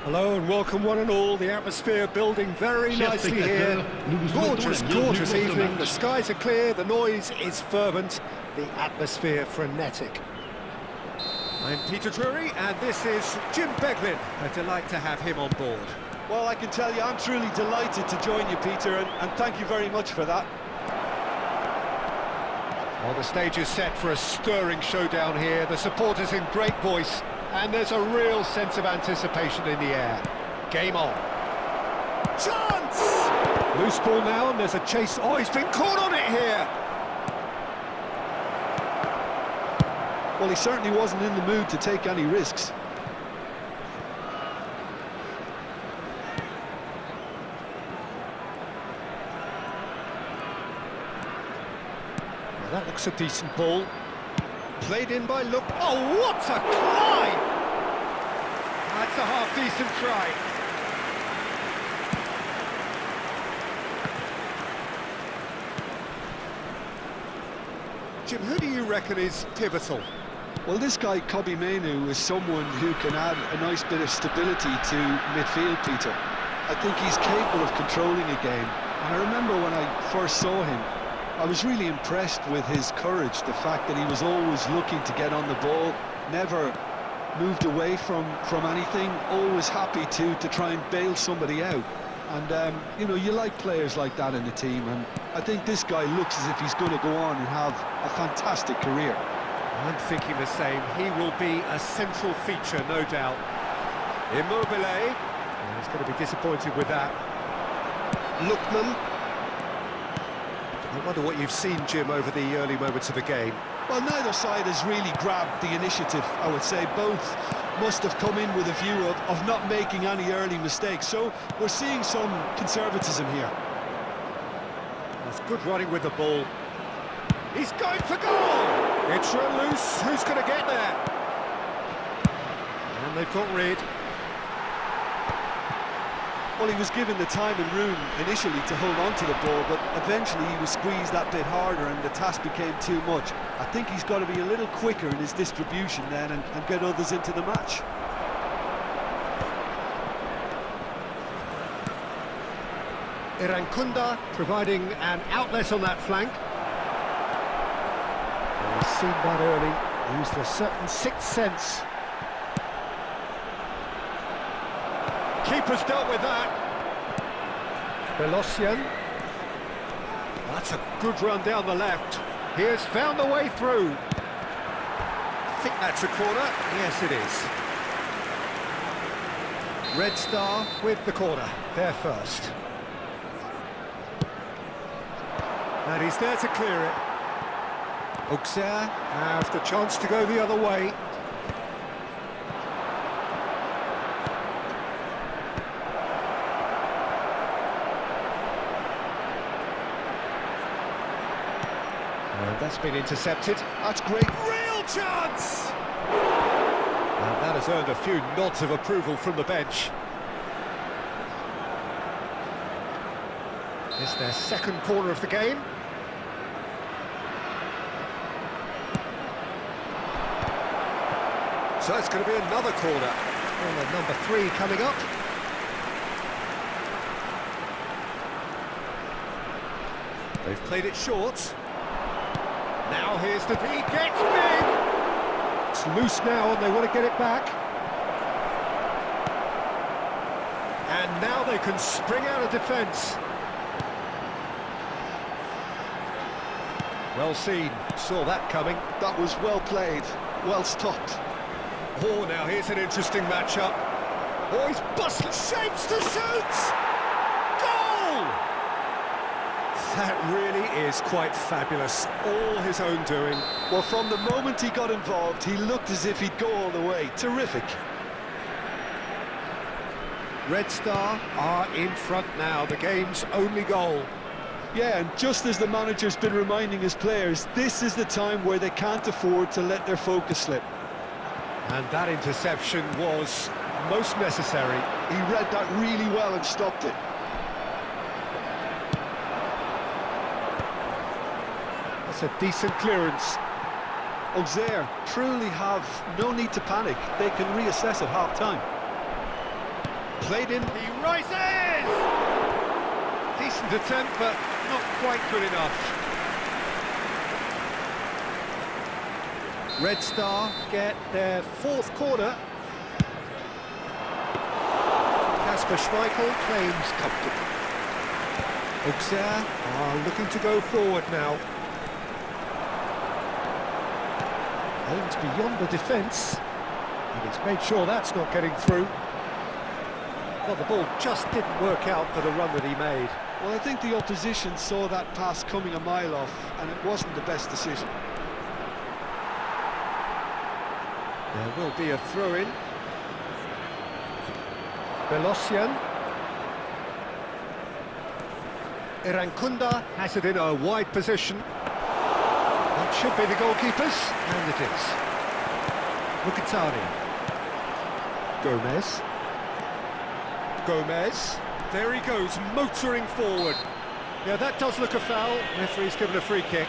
Hello and welcome one and all. The atmosphere building very nicely here. Gorgeous, gorgeous evening. The skies are clear, the noise is fervent, the atmosphere frenetic. I'm Peter Drury and this is Jim Beglin. A delight to have him on board. Well, I can tell you I'm truly delighted to join you, Peter, and thank you very much for that. Well, the stage is set for a stirring showdown here. The supporters in great voice, and there's a real sense of anticipation in the air. Game on. Chance! Loose ball now, and there's a chase. Oh, he's been caught on it here! Well, he certainly wasn't in the mood to take any risks. Well, that looks a decent ball. Played in by Look. Oh, what a climb! That's a half-decent try. Jim, who do you reckon is pivotal? Well, this guy, Kobbie Mainoo, is someone who can add a nice bit of stability to midfield, Peter. I think he's capable of controlling a game. And I remember when I first saw him, I was really impressed with his courage, the fact that he was always looking to get on the ball, never moved away from anything, always happy to try and bail somebody out. And, you know, you like players like that in the team, and I think this guy looks as if he's going to go on and have a fantastic career. I'm thinking the same. He will be a central feature, no doubt. Immobile. And he's going to be disappointed with that. Lookman. I wonder what you've seen, Jim, over the early moments of the game. Well, neither side has really grabbed the initiative, I would say. Both must have come in with a view of not making any early mistakes. So we're seeing some conservatism here. That's good running with the ball. He's going for goal! It's run loose. Who's going to get there? And they've got rid. Well, he was given the time and room initially to hold on to the ball, but eventually he was squeezed that bit harder and the task became too much. I think he's got to be a little quicker in his distribution then and get others into the match. Irankunda providing an outlet on that flank. He's seen that early, used a certain sixth sense. Keeper's dealt with that. Belocian. That's a good run down the left. He has found a way through. I think that's a corner. Yes, it is. Red Star with the corner. They're first. And he's there to clear it. Auxerre have the chance to go the other way. And that's been intercepted. That's great. Real chance! And that has earned a few nods of approval from the bench. It's their second corner of the game. So it's going to be another corner. Corner number 3 coming up. They've played it short. Now here's the... He gets big! It's loose now and they want to get it back. And now they can spring out of defence. Well seen, saw that coming. That was well played, well stopped. Oh, now here's an interesting matchup. Oh, he's busted, shapes to shoot! Goal! That really is quite fabulous, all his own doing. Well, from the moment he got involved, he looked as if he'd go all the way. Terrific. Red Star are in front now, the game's only goal. Yeah, and just as the manager's been reminding his players, this is the time where they can't afford to let their focus slip. And that interception was most necessary. He read that really well and stopped it. That's a decent clearance. Auxerre truly have no need to panic. They can reassess at half-time. Played in. He rises! Decent attempt, but not quite good enough. Red Star get their fourth corner. Kasper Schmeichel claims comfortable. Auxerre are looking to go forward now. Aimed beyond the defence, and he's made sure that's not getting through. Well, the ball just didn't work out for the run that he made. Well, I think the opposition saw that pass coming a mile off, and it wasn't the best decision. There will be a throw-in. Belosian. Irankunda has it in a wide position. That should be the goalkeepers, and it is. Mkhitaryan. Gomez. Gomez. There he goes, motoring forward. Yeah, that does look a foul. Referee's given a free kick.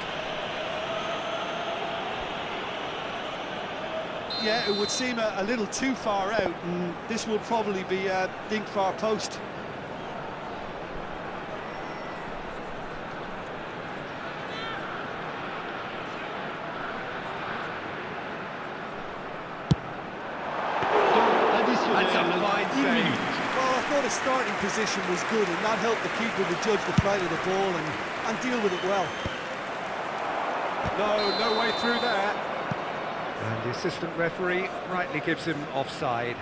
Yeah, it would seem a little too far out, and this will probably be a dink far post. That's a fine save. Well, I thought his starting position was good, and that helped the keeper to judge the flight of the ball and deal with it well. No way through there. And the assistant referee rightly gives him offside.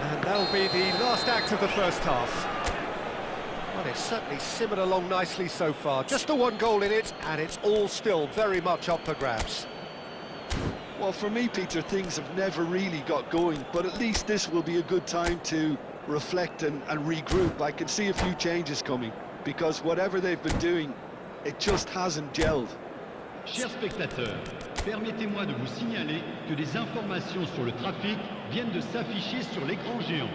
And that'll be the last act of the first half. Well, it's certainly simmered along nicely so far. Just the one goal in it, and it's all still very much up for grabs. Well, for me, Peter, things have never really got going, but at least this will be a good time to reflect and regroup. I can see a few changes coming, because whatever they've been doing, it just hasn't gelled. Chers spectateurs, permettez-moi de vous signaler que des informations sur le trafic viennent de s'afficher sur l'écran géant.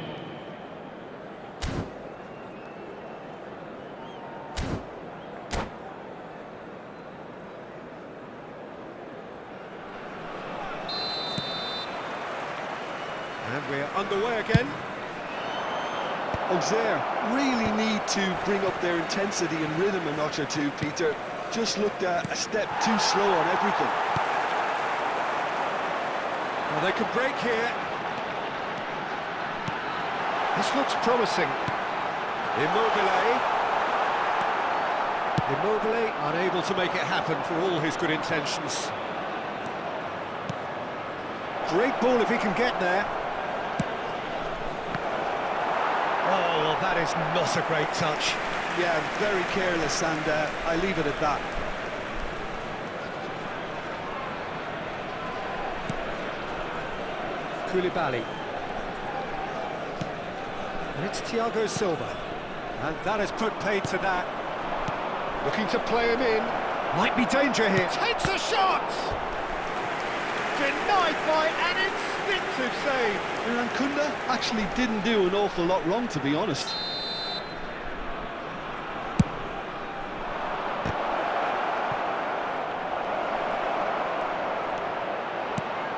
And we're underway again. Auxerre really need to bring up their intensity and rhythm a notch or two, Peter. Just looked a step too slow on everything. Well, they could break here. This looks promising. Immobile. Immobile unable to make it happen for all his good intentions. Great ball if he can get there. Oh, well, that is not a great touch. Yeah, very careless, and I leave it at that. Koulibaly. And it's Thiago Silva. And that has put paid to that. Looking to play him in. Might be danger here. Takes a shot! Denied by an instinctive save. Irankunda actually didn't do an awful lot wrong, to be honest.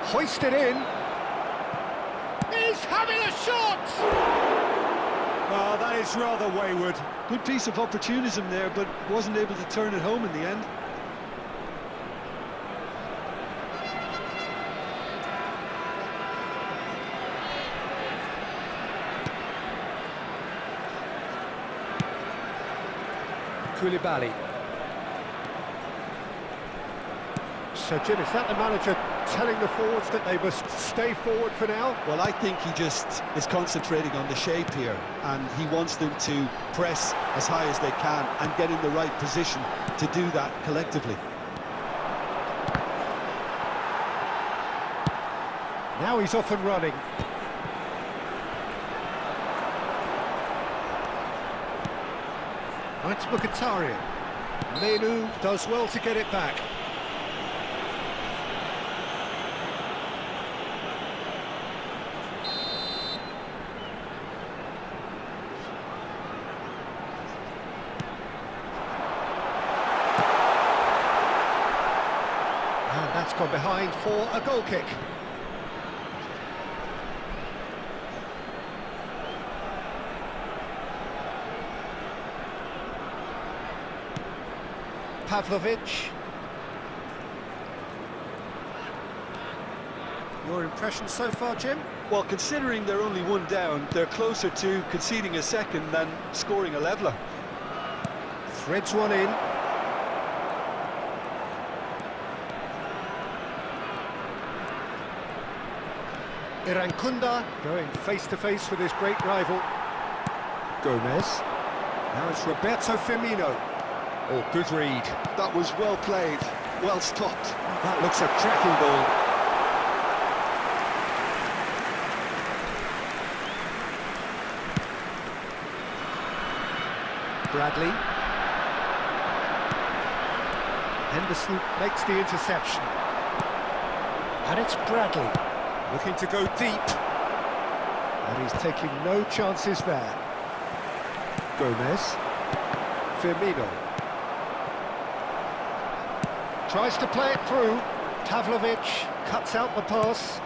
Hoisted in. He's having a shot! Well, that is rather wayward. Good piece of opportunism there, but wasn't able to turn it home in the end. Koulibaly. So, Jim, is that the manager telling the forwards that they must stay forward for now? Well, I think he just is concentrating on the shape here, and he wants them to press as high as they can and get in the right position to do that collectively. Now he's off and running. It's Mkhitaryan. Menu does well to get it back. And that's gone behind for a goal kick. Pavlovic. Your impression so far, Jim? Well, considering they're only one down, they're closer to conceding a second than scoring a leveller. Threads one in. Irankunda going face-to-face with his great rival. Gomez. Now it's Roberto Firmino. Oh, good read. That was well played, well stopped. That looks a cracking ball. Bradley. Henderson makes the interception. And it's Bradley, looking to go deep. And he's taking no chances there. Gomez. Firmino. Tries to play it through. Pavlovic cuts out the pass.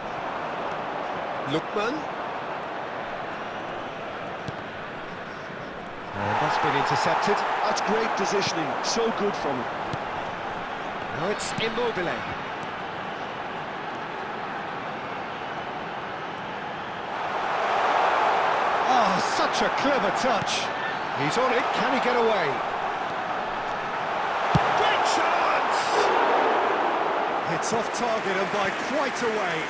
Lookman. And that's been intercepted. That's great positioning, so good from him. Now it's Immobile. Oh, such a clever touch. He's on it, can he get away? Big chance! It's off target and by quite a way.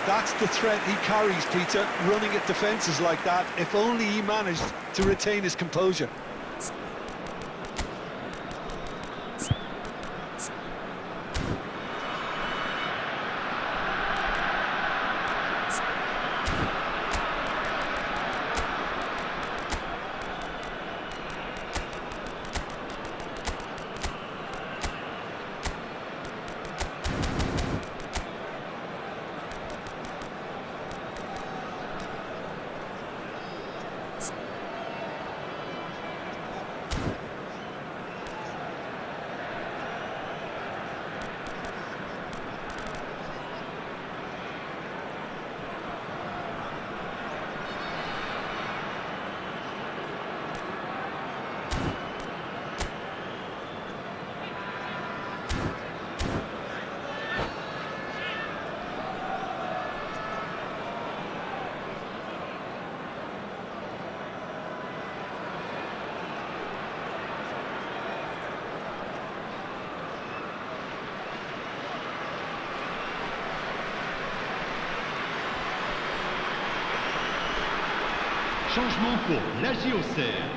That's the threat he carries, Peter, running at defences like that, if only he managed to retain his composure. Changement pour l'AJ Auxerre.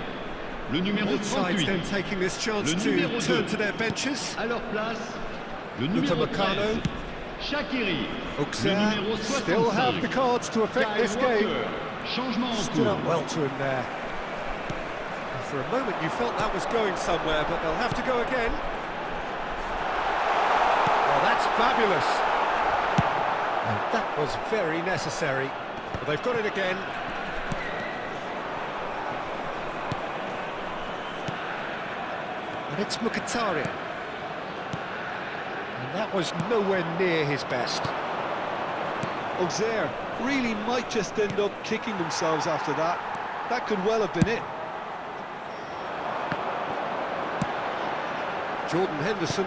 Le numéro Both sides 38. then taking this chance Le to numéro turn 2. to their benches. À leur place, le Luka numéro Meccano. 13. Shaqiri. Le Auxerre numéro still have 65. the cards to affect Kyle this game. Walker. Changement en Stood cours. up well to him there. And for a moment you felt that was going somewhere, but they'll have to go again. Well, that's fabulous. And that was very necessary. But they've got it again. And it's Mkhitaryan. And that was nowhere near his best. Auxerre really might just end up kicking themselves after that. That could well have been it. Jordan Henderson.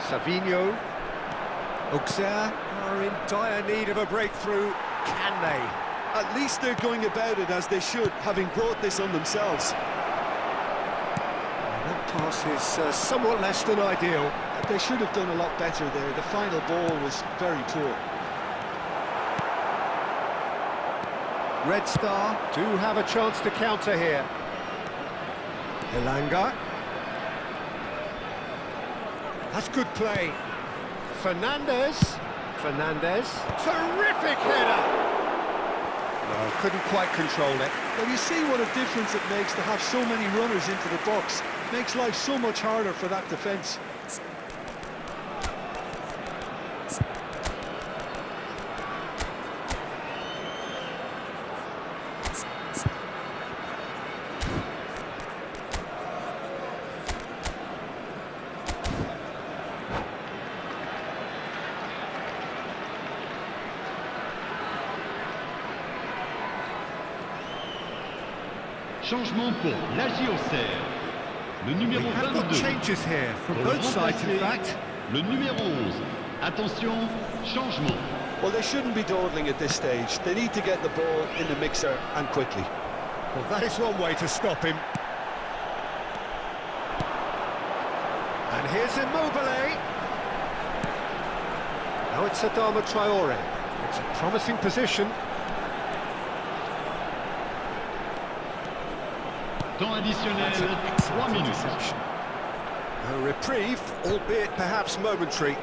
Savinho. Auxerre are in dire need of a breakthrough. Can they? At least they're going about it as they should, having brought this on themselves. And that pass is somewhat less than ideal. They should have done a lot better there. The final ball was very poor. Red Star do have a chance to counter here. Elanga. That's good play. Fernandez. Terrific header. No, couldn't quite control it. Well, you see what a difference it makes to have so many runners into the box. Makes life so much harder for that defence. Changement pour l'AJ Auxerre. Le We numéro have got 22. changes here from Pour le both sides, in remplacer, fact. le numéro 11. Attention, changement. Well, they shouldn't be dawdling at this stage. They need to get the ball in the mixer and quickly. Well, that is one way to stop him. And here's Immobile. Now it's Adama Traore. It's a promising position. Temps additionnel, That's an 3 excellent minutes. interception. A reprieve, albeit perhaps momentary.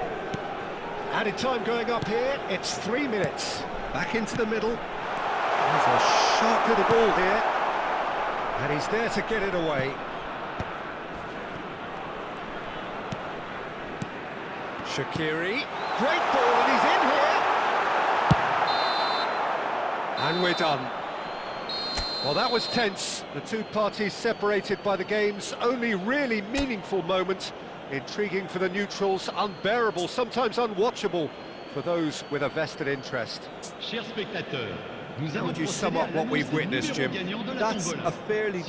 Added time going up here, it's 3 minutes. Back into the middle. There's a sharp little ball here. And he's there to get it away. Shaqiri, great ball, and he's in here. And we're done. Well, that was tense. The two parties separated by the game's only really meaningful moment. Intriguing for the neutrals, unbearable, sometimes unwatchable for those with a vested interest. Chers spectateurs, nous How allons would you procéder sum à up what we've l'annonce des witnessed, numéros Jim? gagnants de la That's tombola. a fairly